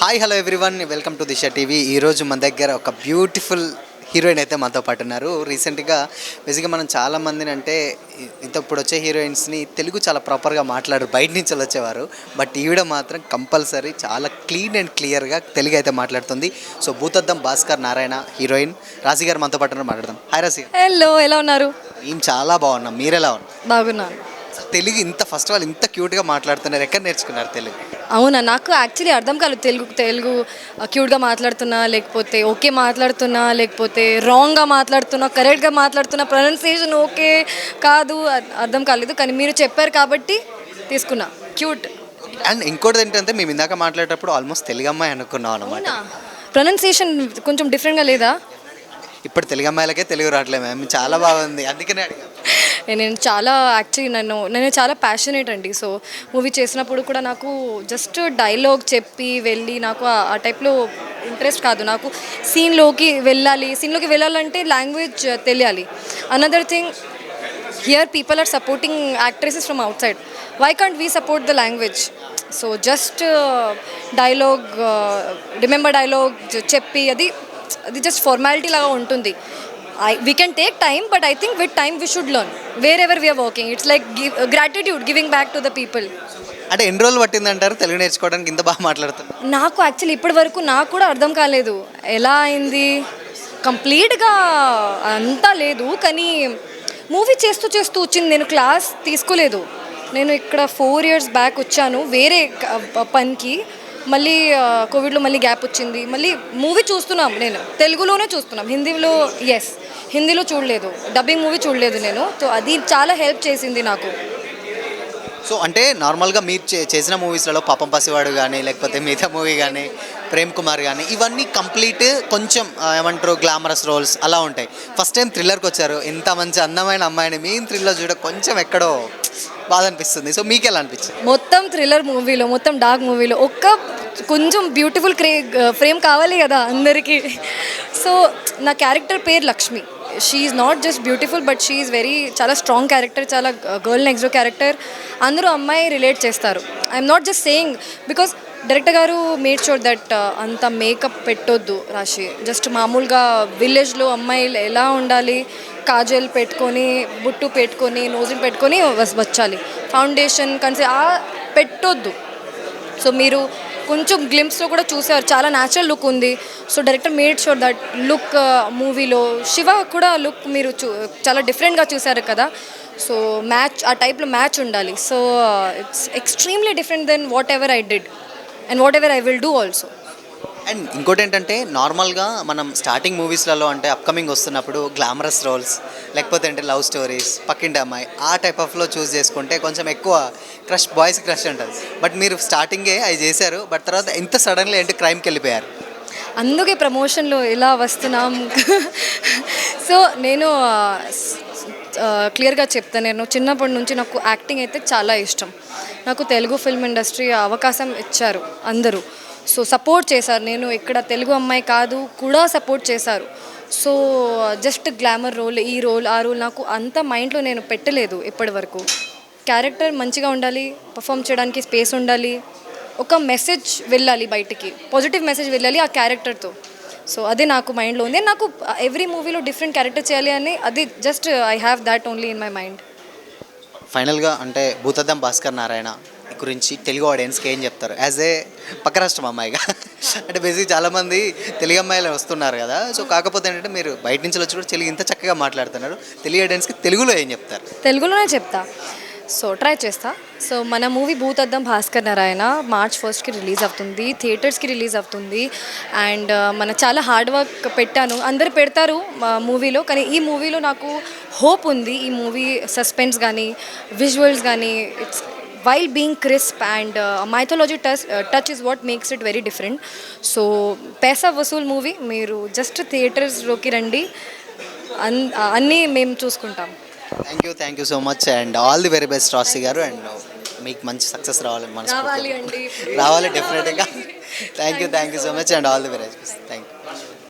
Hi hello everyone, welcome to Disha TV. ఈరోజు మన దగ్గర ఒక బ్యూటిఫుల్ హీరోయిన్ అయితే మనతో పాటు ఉన్నారు. రీసెంట్గా బేసిక్గా మనం చాలామందిని అంటే ఇప్పుడు వచ్చే హీరోయిన్స్ని తెలుగు చాలా ప్రాపర్గా మాట్లాడరు, బయట నుంచి వచ్చేవారు. బట్ ఈవిడ మాత్రం కంపల్సరీ చాలా క్లీన్ అండ్ క్లియర్గా తెలుగు అయితే మాట్లాడుతుంది. సో భూతద్దం భాస్కర్ నారాయణ హీరోయిన్ రాశి గారు మనతో పాటు మాట్లాడదాం. హాయ్ రాశి. హలో, ఎలా ఉన్నారు? మేము చాలా బాగున్నాం, మీరు ఎలా ఉన్నారు? బాగున్నాను. తెలుగు ఇంత ఫస్ట్ ఆఫ్ ఆల్ ఇంత క్యూట్గా మాట్లాడుతున్నారు, ఎక్కడ నేర్చుకున్నారు తెలుగు? అవునా, నాకు యాక్చువల్లీ అర్థం కాలేదు తెలుగు క్యూట్గా మాట్లాడుతున్నా, లేకపోతే ఓకే మాట్లాడుతున్నా, లేకపోతే రాంగ్గా మాట్లాడుతున్నా, కరెక్ట్గా మాట్లాడుతున్నా, ప్రొనౌన్సియేషన్ ఓకే కాదు, అర్థం కాలేదు. కానీ మీరు చెప్పారు కాబట్టి తీసుకున్నా, క్యూట్. అండ్ ఇంకోటి ఏంటంటే మేము ఇందాక మాట్లాడేటప్పుడు ఆల్మోస్ట్ తెలుగు అమ్మాయి అనుకున్నాం అనమాట. ప్రొనౌన్సియేషన్ కొంచెం డిఫరెంట్గా లేదా? ఇప్పుడు తెలుగు అమ్మాయిలకే తెలుగు రావట్లేదు మ్యామ్, చాలా బాగుంది, అందుకనే అడిగాను. నేను చాలా యాక్చువల్లీ నేను చాలా ప్యాషనేట్ అండి. సో మూవీ చేసినప్పుడు కూడా నాకు జస్ట్ డైలాగ్ చెప్పి వెళ్ళి నాకు ఆ టైప్లో ఇంట్రెస్ట్ కాదు. నాకు సీన్లోకి వెళ్ళాలంటే లాంగ్వేజ్ తెలియాలి. Another thing, here people are supporting actresses from అవుట్ సైడ్. Why can't we support the language? So just dialogue remember dialogue చెప్పి అది జస్ట్ ఫార్మాలిటీ లాగా ఉంటుంది. We can take time, but I think with time we should learn wherever we are working. It's like gratitude, giving back to the people. అంటే ఎన్ని రోజులు పట్టిందంటారు తెలుగు నేర్చుకోవడానికి ఇంత బాగా మాట్లాడుతున్నారు? నాకు యాక్చువల్లీ ఇప్పటి వరకు నాకు కూడా అర్థం కాలేదు ఎలా అయింది, కంప్లీట్గా అంతా లేదు. కానీ మూవీ చేస్తూ వచ్చింది. నేను క్లాస్ తీసుకోలేదు. నేను ఇక్కడ 4 years బ్యాక్ వచ్చాను వేరే పనికి. మళ్ళీ కోవిడ్లో మళ్ళీ గ్యాప్ వచ్చింది. మళ్ళీ మూవీ చూస్తున్నాం, నేను తెలుగులోనే చూస్తున్నాం. హిందీలో చూడలేదు, డబ్బింగ్ మూవీ చూడలేదు నేను. సో అది చాలా హెల్ప్ చేసింది నాకు. సో అంటే నార్మల్గా మీరు చేసిన మూవీస్లలో పాపం పసివాడు కానీ, లేకపోతే మిగతా మూవీ కానీ, ప్రేమ్ కుమార్ కానీ, ఇవన్నీ కంప్లీట్ కొంచెం ఏమంటారు గ్లామరస్ రోల్స్ అలా ఉంటాయి. ఫస్ట్ టైం థ్రిల్లర్కి వచ్చారు, ఇంత మంచి అందమైన అమ్మాయిని మెయిన్ థ్రిల్లర్ చూడ కొంచెం ఎక్కడో బాధ అనిపిస్తుంది. సో మీకు ఎలా అనిపించింది? మొత్తం థ్రిల్లర్ మూవీలో, మొత్తం డార్క్ మూవీలో కొంచెం బ్యూటిఫుల్ ఫ్రేమ్ కావాలి కదా అందరికీ. సో నా క్యారెక్టర్ పేరు Lakshmi. She is not just beautiful, but she is చాలా స్ట్రాంగ్ క్యారెక్టర్, చాలా గర్ల్ నెక్స్ట్ డోర్ క్యారెక్టర్. అందరూ అమ్మాయి రిలేట్ చేస్తారు. I'm not just saying, because director గారు మేడ్ షూర్ దట్ అంత మేకప్ పెట్టొద్దు రాశి. జస్ట్ మామూలుగా విలేజ్లో అమ్మాయిలు ఎలా ఉండాలి, కాజల్ పెట్టుకొని, బుట్టు పెట్టుకొని, నోజింగ్ పెట్టుకొని వచ్చాలి. ఫౌండేషన్ పెట్టొద్దు. సో మీరు కొంచెం గ్లింప్స్లో కూడా చూసారు, చాలా న్యాచురల్ లుక్ ఉంది. So director made sure that look మూవీలో శివ కూడా లుక్ మీరు చాలా డిఫరెంట్గా చూసారు కదా. సో ఆ టైప్లో మ్యాచ్ ఉండాలి. So it's extremely different then what I did and what I will do also. And ఇంకోటి ఏంటంటే నార్మల్గా మనం స్టార్టింగ్ మూవీస్లలో అంటే అప్కమింగ్ వస్తున్నప్పుడు గ్లామరస్ రోల్స్, లేకపోతే అంటే లవ్ స్టోరీస్, పక్కింటి అమ్మాయి, ఆ టైప్ ఆఫ్లో చూస్ చేసుకుంటే కొంచెం ఎక్కువ బాయ్స్ క్రష్ ఉంటుంది. బట్ మీరు స్టార్టింగే అవి చేశారు, బట్ తర్వాత ఇంత సడన్లీ ఏంటి క్రైమ్కి వెళ్ళిపోయారు. అందుకే ప్రమోషన్లో ఇలా వస్తున్నాం. సో నేను క్లియర్గా చెప్తాను, నేను చిన్నప్పటి నుంచి నాకు యాక్టింగ్ అయితే చాలా ఇష్టం. నాకు తెలుగు ఫిల్మ్ ఇండస్ట్రీ అవకాశం ఇచ్చారు అందరూ. సో సపోర్ట్ చేశారు. నేను ఇక్కడ తెలుగు అమ్మాయి కాదు కూడా సపోర్ట్ చేశారు. సో జస్ట్ గ్లామర్ రోల్, ఈ రోల్, ఆ రోల్ నాకు అంత మైండ్లో నేను పెట్టలేదు ఇప్పటి వరకు. క్యారెక్టర్ మంచిగా ఉండాలి, పర్ఫామ్ చేయడానికి స్పేస్ ఉండాలి, ఒక మెసేజ్ వెళ్ళాలి బయటికి, పాజిటివ్ మెసేజ్ వెళ్ళాలి ఆ క్యారెక్టర్తో. సో అదే నాకు మైండ్లో ఉంది. నాకు ఎవ్రీ మూవీలో డిఫరెంట్ క్యారెక్టర్ చేయాలి అని, అది just I have that only in my mind. ఫైనల్గా అంటే భూతద్దం భాస్కర్ నారాయణ గురించి తెలుగు ఆడియన్స్కి ఏం చెప్తారు యాజ్ ఏ పక్క రాష్ట్రం అమ్మాయిగా? అంటే బేసిక్ చాలామంది తెలుగు అమ్మాయిలు వస్తున్నారు కదా. సో కాకపోతే ఏంటంటే మీరు బయట నుంచి వచ్చి కూడా తెలుగు ఇంత చక్కగా మాట్లాడుతున్నారు, తెలుగు ఆడియన్స్కి తెలుగులో ఏం చెప్తారు? తెలుగులోనే చెప్తా. సో ట్రై చేస్తా. సో మన movie Bhoothaddam Bhaskar Narayana March 1st release అవుతుంది, థియేటర్స్కి రిలీజ్ అవుతుంది. అండ్ మన చాలా హార్డ్ వర్క్ పెట్టాను, అందరు పెడతారు మూవీలో, కానీ ఈ మూవీలో నాకు హోప్ ఉంది. ఈ మూవీ సస్పెన్స్ కానీ, విజువల్స్ కానీ, it's while being crisp and mythology touch is what makes it very different. So पैसा वसूल మూవీ, మీరు జస్ట్ థియేటర్స్లోకి రండి, అన్నీ మేము చూసుకుంటాం. Thank you so much and all the very best రాశి గారు. అండ్ మీకు మంచి సక్సెస్ రావాలని రావాలి అండి, రావాలి డెఫినెట్గా. Thank you so much and all the very best.